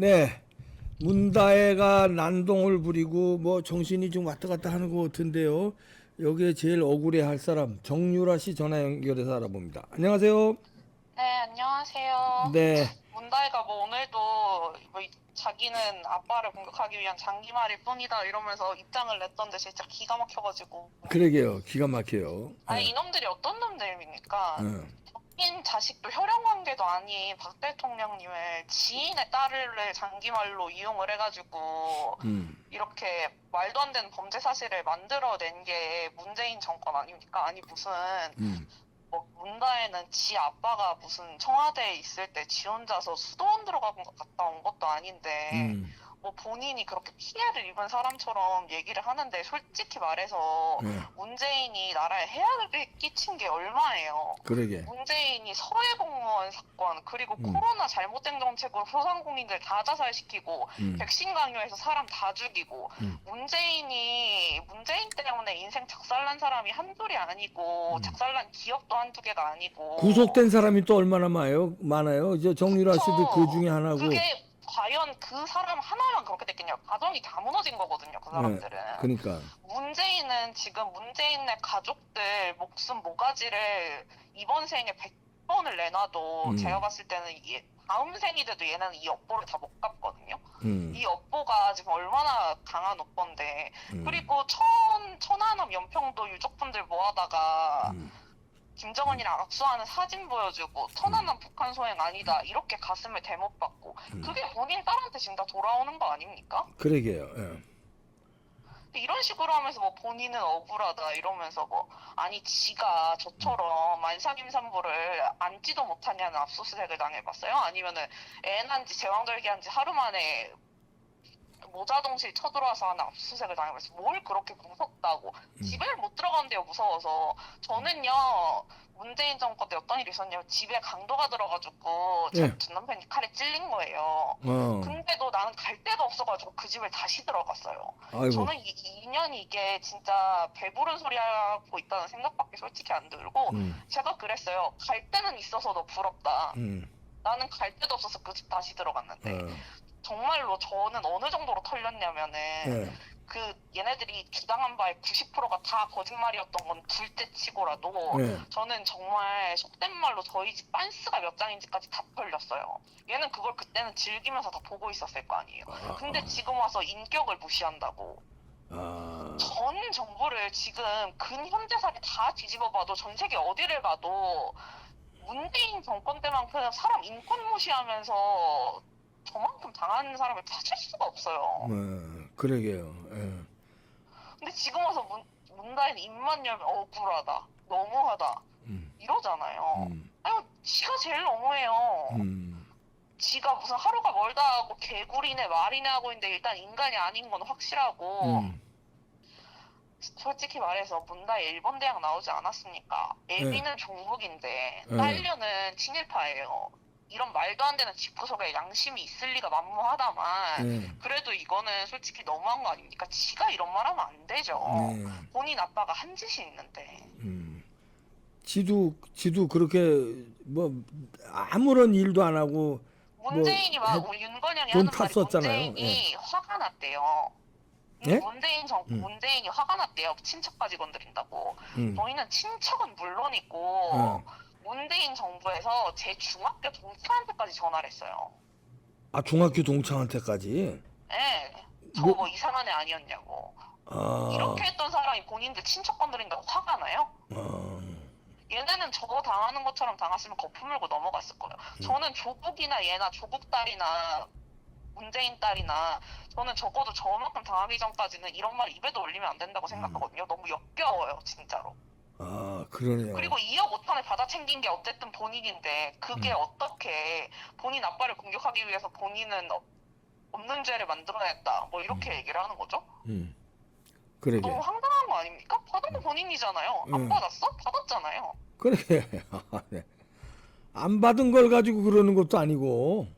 네, 문다혜가 난동을 부리고 뭐 정신이 좀 왔다 갔다 하는 것 같은데요. 여기에 제일 억울해할 사람 정유라 씨 전화 연결해서 알아봅니다. 안녕하세요. 네, 안녕하세요. 네, 문다혜가 뭐 오늘도 자기는 아빠를 공격하기 위한 장기말일 뿐이다 이러면서 입장을 냈던데 진짜 기가 막혀가지고. 그러게요. 기가 막혀요. 아니, 이놈들이 어떤 놈들입니까? 예, 본인 자식도 혈연 관계도 아닌 박 대통령님의 지인의 딸을 장기말로 이용을 해가지고 음, 이렇게 말도 안 되는 범죄 사실을 만들어낸 게 문재인 정권 아닙니까? 아니 무슨 음, 뭐 문다혜는 지 아빠가 무슨 청와대에 있을 때 지 혼자서 수도원 들어가 갔다 온 것도 아닌데 음, 뭐 본인이 그렇게 피해를 입은 사람처럼 얘기를 하는데 솔직히 말해서 예, 문재인이 나라에 해악을 끼친 게 얼마예요. 그러게. 문재인이 서해 공무원 사건 그리고 음, 코로나 잘못된 정책으로 소상공인들 다 자살시키고 음, 백신 강요해서 사람 다 죽이고 음, 문재인 때문에 인생 작살난 사람이 한둘이 아니고 음. 작살난 기업도 한두 개가 아니고 구속된 사람이 또 얼마나 많아요? 이제 정유라 씨도 그 중에 그쵸. 하나고. 그게 과연 그 사람 하나만 그렇게 됐겠냐. 가정이 다 무너진 거거든요, 그 예, 사람들은. 그러니까. 문재인은 지금 문재인의 가족들 목숨 모가지를 이번 생에 100번을 내놔도 제가 음, 봤을 때는 다음 생이 돼도 얘는 이 업보를 다 못 갚거든요. 이 음, 업보가 지금 얼마나 강한 업보인데. 음, 그리고 천안함 연평도 유족분들 모아다가 음, 김정은이랑 악수하는 사진 보여주고 음, 천안함 북한 소행 아니다 이렇게 가슴을 대못 받고 음. 그게 본인 딸한테 지금 다 돌아오는 거 아닙니까? 그러게요. 예. 근데 이런 식으로 하면서 뭐 본인은 억울하다 이러면서 뭐 아니 지가 저처럼 만삭임산부를 안지도 못하냐는 압수수색을 당해봤어요? 아니면은 애 난지 제왕절개한 지 하루 만에 모자동실 쳐들어와서 하는 압수수색을 당해봤어요. 뭘 그렇게 무섭다고. 음, 집에 못 들어간대요, 무서워서. 저는요, 문재인 정권 때 어떤 일이 있었냐면 집에 강도가 들어가지고 예. 전 남편이 칼에 찔린 거예요. 어, 근데도 나는 갈 데가 없어가지고 그 집을 다시 들어갔어요. 아이고. 저는 이 2년이 이게 진짜 배부른 소리 하고 있다는 생각밖에 솔직히 안 들고 음, 제가 그랬어요. 갈 데는 있어서 너 부럽다. 음, 나는 갈 데도 없어서 그 집 다시 들어갔는데 어, 정말로 저는 어느 정도로 털렸냐면은 예, 그 얘네들이 주장한 바의 90%가 다 거짓말이었던 건 둘째 치고라도 예. 저는 정말 속된 말로 저희 집 빤스가 몇 장인지까지 다 털렸어요. 얘는 그걸 그때는 즐기면서 다 보고 있었을 거 아니에요. 근데 지금 와서 인격을 무시한다고. 아, 전 정부를 지금 근현대사를 다 뒤집어봐도 전 세계 어디를 가도 문재인 정권 때만큼 사람 인권 무시하면서 저만큼 당하는 사람을 찾을 수가 없어요. 그러게요. 예, 근데 지금 와서 문다인 입만 열면 억울하다, 너무하다 음, 이러잖아요. 음, 아유, 지가 제일 너무해요. 음, 지가 무슨 하루가 멀다 하고 개구리네 말이네 하고 있는데 일단 인간이 아닌 건 확실하고 음, 솔직히 말해서 문다혜 일본 대학 나오지 않았습니까? 예, 애비는 종북인데 예, 딸려는 친일파예요. 이런 말도 안 되는 집구석에 양심이 있을 리가 만무하다만 예, 그래도 이거는 솔직히 너무한 거 아닙니까? 지가 이런 말 하면 안 되죠. 예, 본인 아빠가 한 짓이 있는데. 음. 지도 그렇게 뭐 아무런 일도 안 하고 뭐 문재인이 막 우리 윤건영이 돈 하는 말이 탔었잖아요. 예, 문재인이 화가 났대요. 예? 음, 문재인이 화가 났대요. 친척까지 건드린다고. 음, 저희는 친척은 어. 물론이고 문재인 정부에서 제 중학교 동창한테까지 전화를 했어요. 아, 중학교 동창한테까지. 예. 저 뭐, 뭐 이상한 애 아니었냐고. 아, 이렇게 했던 사람이 본인들 친척 건드린다고 화가 나요? 어, 얘네는 저거 당하는 것처럼 당했으면 거품 물고 넘어갔을 거예요. 저는 조국이나 얘나 조국 딸이나 문재인 딸이나 저는 적어도 저만큼 당하기 전까지는 이런 말 입에도 올리면 안 된다고 생각하거든요. 너무 역겨워요, 진짜로. 아, 그러네요. 그리고 2억 5천을 받아 챙긴 게 어쨌든 본인인데 그게 음, 어떻게 본인 아빠를 공격하기 위해서 본인은 없는 죄를 만들어냈다. 뭐 이렇게 얘기를 하는 거죠? 음, 너무 그러게. 황당한 거 아닙니까? 받은 거 본인이잖아요. 안 응, 받았어? 받았잖아요. 그러게. 네. 안 받은 걸 가지고 그러는 것도 아니고,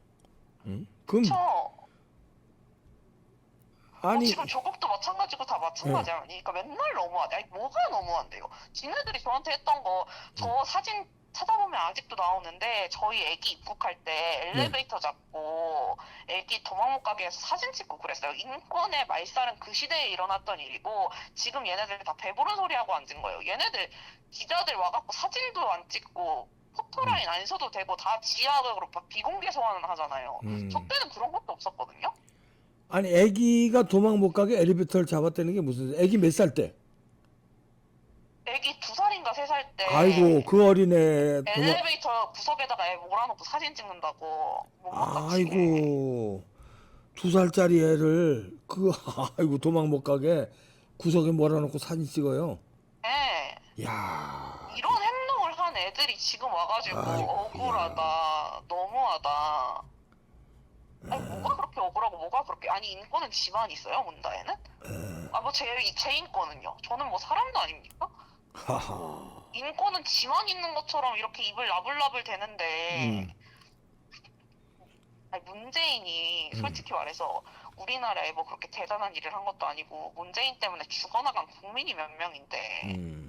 그럼, 그쵸? 뭐 아니, 지금 조국도 마찬가지고 다 예, 마찬가지 아니니까 맨날 너무하대. 아니 뭐가 너무한데요? 지네들이 저한테 했던 거 저 사진 찾아보면 아직도 나오는데 저희 애기 입국할 때 엘리베이터 잡고 애기 도망 못 가게 해서 사진 찍고 그랬어요. 인권의 말살은 그 시대에 일어났던 일이고 지금 얘네들 다 배부른 소리 하고 앉은 거예요. 얘네들 기자들 와갖고 사진도 안 찍고 포토라인 안 써도 되고 다 지하적으로 비공개 소환을 하잖아요. 저 때는 그런 것도 없었거든요. 아니 애기가 도망 못 가게 엘리베이터를 잡았다는 게 무슨 애기 몇 살 때? 애기 2살인가 3살 때 아이고 그 어린애 도망 엘리베이터 구석에다가 애 몰아놓고 사진 찍는다고 못막같이. 아이고 2살짜리 애를 그 아이고 도망 못 가게 구석에 몰아놓고 사진 찍어요. 네. 야, 이런 행동을 한 애들이 지금 와가지고 아이고, 억울하다, 너무하다. 아니 뭐가 그렇게 억울하고 뭐가 그렇게 아니 인권은 지만 있어요 문다에는? 아 뭐 제 인권은요? 저는 뭐 사람도 아닙니까? 하하. 인권은 지만 있는 것처럼 이렇게 입을 나불나불 대는데 아니 문재인이 솔직히 말해서 우리나라에 뭐 그렇게 대단한 일을 한 것도 아니고 문재인 때문에 죽어나간 국민이 몇 명인데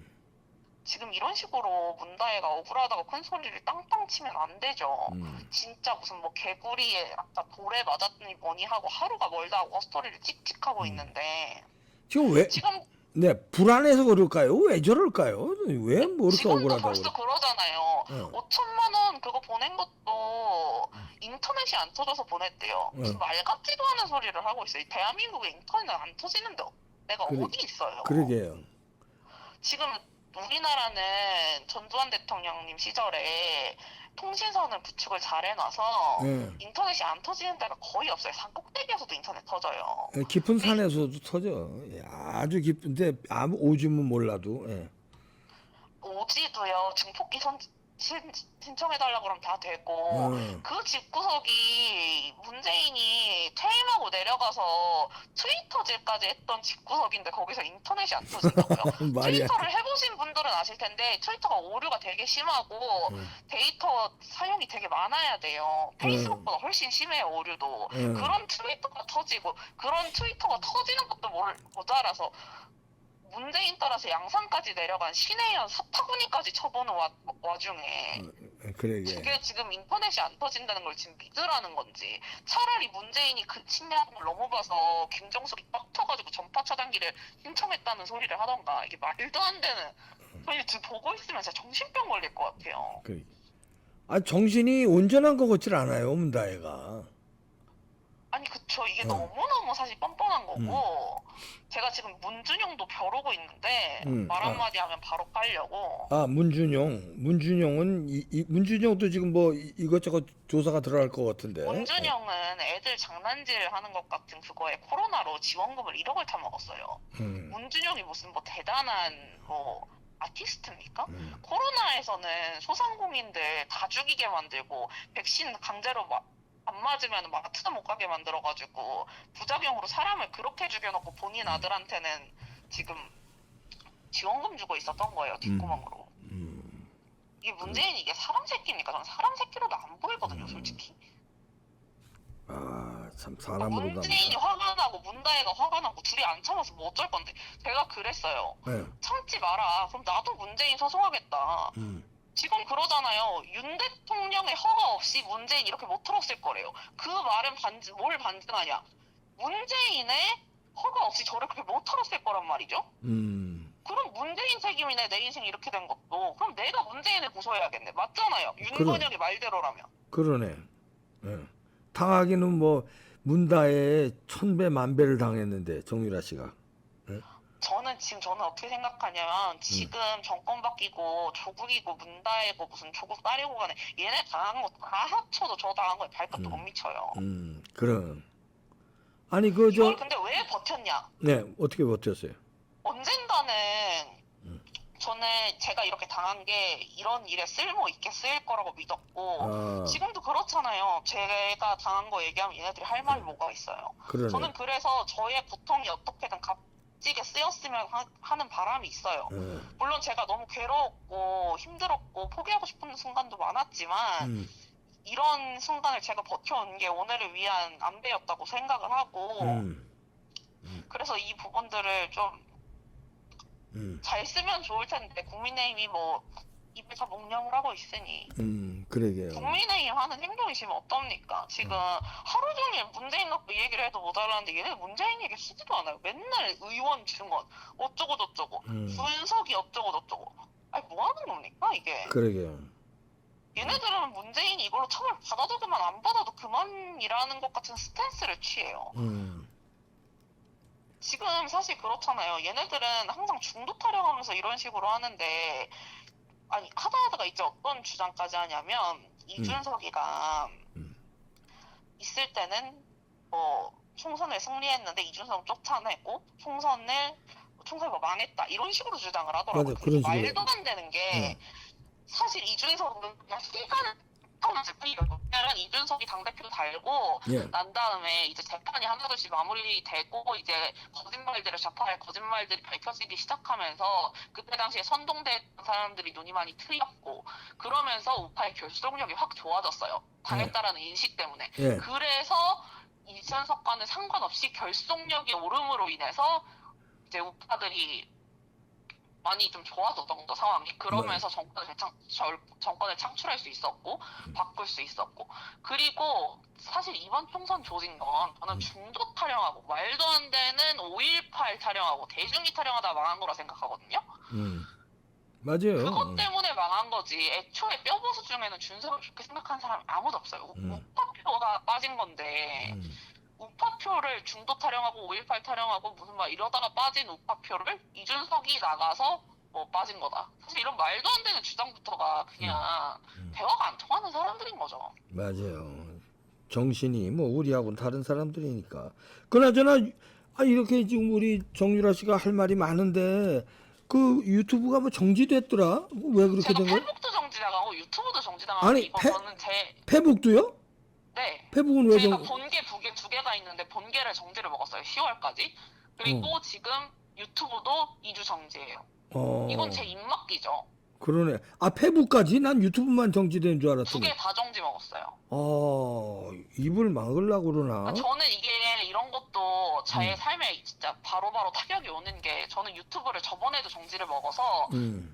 지금 이런 식으로 문다혜가 억울하다고 큰 소리를 땅땅 치면 안 되죠. 진짜 무슨 뭐 개구리에 아까 돌에 맞았더니 뭐니 하고 하루가 멀다 하고 헛소리를 찍찍하고 있는데 지금 왜? 지금 네 불안해서 그럴까요? 왜 저럴까요? 왜 뭐 이렇게 지금도 억울하다고 벌써 그래? 그러잖아요. 네. 5천만 원 그거 보낸 것도 인터넷이 안 터져서 보냈대요. 무슨 말 같지도 않은 소리를 하고 있어요. 대한민국에 인터넷 안 터지는데 내가 그래, 어디 있어요. 그러게요. 지금 우리나라는 전두환 대통령님 시절에 통신선을 구축을 잘 해놔서 네. 인터넷이 안 터지는 데가 거의 없어요. 산 꼭대기에서도 인터넷 터져요. 깊은 산에서도 터져. 예, 아주 깊은데 아무 오줌은 몰라도. 예. 오지도요. 증폭기 신청해달라고 그러면 다 되고 그 집구석이 문재인이 퇴임하고 내려가서 트위터질까지 했던 집구석인데 거기서 인터넷이 안 터진다고요? 말이야. 트위터를 해보신 분들은 아실 텐데 트위터가 오류가 되게 심하고 데이터 사용이 되게 많아야 돼요. 페이스북보다 훨씬 심해요 오류도. 그런 트위터가 터지고 그런 트위터가 터지는 것도 모자라서 문재인 따라서 양산까지 내려간 신혜연 사타구니까지 쳐보는 와중에 그러게. 그게 지금 인터넷이 안 터진다는 걸 지금 믿으라는 건지 차라리 문재인이 그 침략을 넘어가서 김정숙이 빡 터가지고 전파 차단기를 신청했다는 소리를 하던가 이게 말도 안 되는 소리 지금 보고 있으면 진짜 정신병 걸릴 것 같아요. 그래. 아 정신이 온전한 것 같질 않아요 문다혜가. 아니 그쵸 이게 너무너무 사실 뻔뻔한 거고 제가 지금 문준용도 벼르고 있는데 말 한마디 하면 바로 깔려고. 아 문준용은 문준용도 지금 뭐 이것저것 조사가 들어갈 것 같은데. 문준영은 애들 장난질 하는 것 같은 그거에 코로나로 지원금을 1억을 타먹었어요. 문준영이 무슨 뭐 대단한 뭐 아티스트입니까? 코로나에서는 소상공인들 다 죽이게 만들고 백신 강제로 안 맞으면 마트도 못 가게 만들어가지고 부작용으로 사람을 그렇게 죽여놓고 본인 아들한테는 지금 지원금 주고 있었던 거예요 뒷구멍으로. 이게 문재인이 이게 사람 새끼니까 저는 사람 새끼로도 안 보이거든요 솔직히. 아 참 사람으로 문재인이 화가 나고 문다혜가 화가 나고 둘이 안 참아서 뭐 어쩔 건데 제가 그랬어요. 네. 참지 마라. 그럼 나도 문재인 소송하겠다. 지금 그러잖아요. 윤 대통령의 허가 없이 문재인 이렇게 못 틀었을 거래요. 그 말은 뭘 반증하냐? 문재인의 허가 없이 저를 그렇게 못 틀었을 거란 말이죠. 그럼 문재인 책임이네 내 인생이 이렇게 된 것도. 그럼 내가 문재인을 고소해야겠네. 맞잖아요. 윤건영의 말대로라면. 그러네. 예. 당하기는 뭐 문다혜에 1000배 만배를 당했는데 정유라 씨가. 예? 저는 어떻게 생각하냐면 지금 정권 바뀌고 조국이고 문다혜고 무슨 조국 딸이고 간에 얘네 당한 거 다 합쳐도 저 당한 거에 발끝도 못 미쳐요. 그럼. 아니 그 이걸 근데 왜 버텼냐? 네 어떻게 버텼어요? 언젠가는 저는 제가 이렇게 당한 게 이런 일에 쓸모 있게 쓰일 거라고 믿었고 지금도 그렇잖아요. 제가 당한 거 얘기하면 얘네들이 할 말이 뭐가 있어요. 그러네. 저는 그래서 저의 고통이 어떻게든 값지게 쓰였으면 하는 바람이 있어요. 물론 제가 너무 괴로웠고 힘들었고 포기하고 싶은 순간도 많았지만 이런 순간을 제가 버텨온 게 오늘을 위한 안배였다고 생각을 하고 그래서 이 부분들을 좀 잘 쓰면 좋을 텐데 국민의힘이 뭐 입에 다 묵념을 하고 있으니 그러게요. 국민의힘 하는 행동이 지금 어떻습니까? 지금 하루 종일 문재인 갖고 이 얘기를 해도 못 알아듣는데 얘네 문재인 얘기 쓰지도 않아요. 맨날 의원 증언 어쩌고 저쩌고 분석이 어쩌고 저쩌고. 아니 뭐 하는 겁니까 이게? 그러게요. 얘네들은 문재인이 이걸로 처벌 받아도 그만 안 받아도 그만이라는 것 같은 스탠스를 취해요. 지금 사실 그렇잖아요. 얘네들은 항상 중도 타령하면서 이런 식으로 하는데 아니 하다가 이제 어떤 주장까지 하냐면 이준석이가 있을 때는 뭐 총선을 승리했는데 이준석 쫓아내고 총선이 뭐 망했다 이런 식으로 주장을 하더라고요. 맞아, 그런 식으로. 말도 안 되는 게 사실 이준석은 그냥 시간을 그냥 이준석이 당대표 달고 예. 난 다음에 이제 재판이 하나둘씩 마무리되고 이제 좌파의 거짓말들이 밝혀지기 시작하면서 그때 당시에 선동됐던 사람들이 눈이 많이 트였고 그러면서 우파의 결속력이 확 좋아졌어요. 당했다라는 인식 때문에. 예. 그래서 이준석과는 상관없이 결속력이 오름으로 인해서 이제 우파들이 많이 좀 좋아졌던 거 상황이. 그러면서 정권을 창출할 수 있었고 바꿀 수 있었고. 그리고 사실 이번 총선 조진 건 저는 중도 타령하고 말도 안 되는 5.18 타령하고 대중이 타령하다 망한 거라 생각하거든요. 맞아요. 그것 때문에 망한 거지. 애초에 뼈보수 중에는 준석을 좋게 생각하는 사람이 아무도 없어요. 우파표가 빠진 건데 우파표를 중도 타령하고 5.18 타령하고 무슨 막 이러다가 빠진 우파표를 이준석이 나가서 뭐 빠진 거다. 사실 이런 말도 안 되는 주장부터가 그냥 대화가 안 통하는 사람들인 거죠. 맞아요. 정신이 뭐 우리하고는 다른 사람들이니까. 그나저나 이렇게 지금 우리 정유라 씨가 할 말이 많은데 그 유튜브가 뭐 정지됐더라? 왜 그렇게 제가 된 거야? 페북도 정지당하고 유튜브도 정지당하고 아니, 이거 저는 페북도요? 네. 페북은 왜 제가 본계 두 개가 있는데 본계를 정지를 먹었어요. 10월까지. 그리고 지금 유튜브도 2주 정지예요. 이건 제 입맛기죠. 그러네. 페북까지? 난 유튜브만 정지된 줄 두 알았더니. 개 다 정지 먹었어요. 입을 막으려고 그러나? 저는 이게 이런 것도 제 삶에 진짜 바로바로 타격이 오는 게 저는 유튜브를 저번에도 정지를 먹어서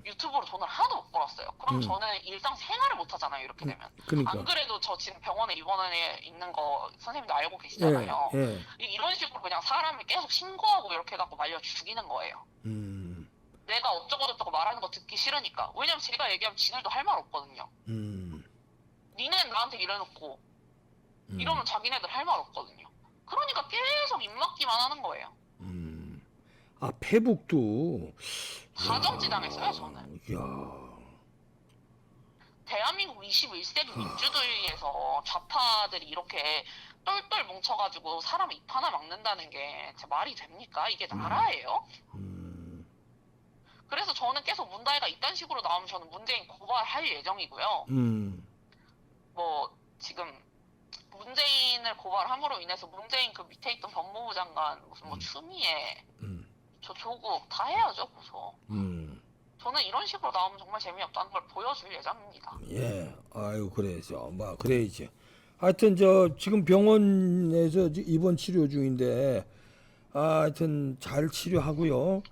유튜브로 돈을 하나도 못 벌었어요. 그럼 저는 일상 생활을 못 하잖아요. 이렇게 되면. 그러니까. 안 그래도 저 지금 병원에 입원해 있는 거 선생님도 알고 계시잖아요. 예. 이런 식으로 그냥 사람을 계속 신고하고 이렇게 해갖고 말려 죽이는 거예요. 내가 어쩌고 저쩌고 말하는 거 듣기 싫으니까. 왜냐면 제가 얘기하면 지들도 할 말 없거든요. 니네 나한테 이래놓고 이러면 자기네들 할 말 없거든요. 그러니까 계속 입맞기만 하는 거예요. 페북도. 다 정지당했어요, 저는. 이야. 대한민국 21세기 민주주의에서 좌파들이 이렇게 똘똘 뭉쳐가지고 사람 입 하나 막는다는 게 진짜 말이 됩니까? 이게 나라예요? 그래서 저는 계속 문다혜가 이딴 식으로 나오면 저는 문재인 고발할 예정이고요. 뭐 지금 문재인을 고발함으로 인해서 문재인 그 밑에 있던 법무부 장관 무슨 뭐 추미애 저 조국 다 해야죠 고소. 저는 이런 식으로 나오면 정말 재미없다는 걸 보여줄 예정입니다. 예. 아유 그래야죠. 뭐 그래야지. 하여튼 지금 병원에서 입원 치료 중인데 하여튼 잘 치료하고요.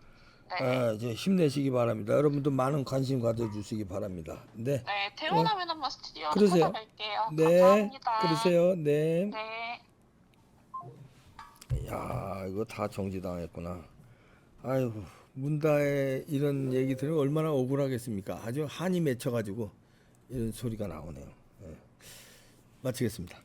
네. 이제 힘내시기 바랍니다. 여러분도 많은 관심 가져주시기 바랍니다. 네. 네, 퇴원하면 한번 스튜디오로 그러세요. 찾아뵐게요. 네. 감사합니다. 그러세요. 네. 네. 야, 이거 다 정지당했구나. 아이고, 문다의 이런 얘기 들으면 얼마나 억울하겠습니까? 아주 한이 맺혀가지고 이런 소리가 나오네요. 네. 마치겠습니다.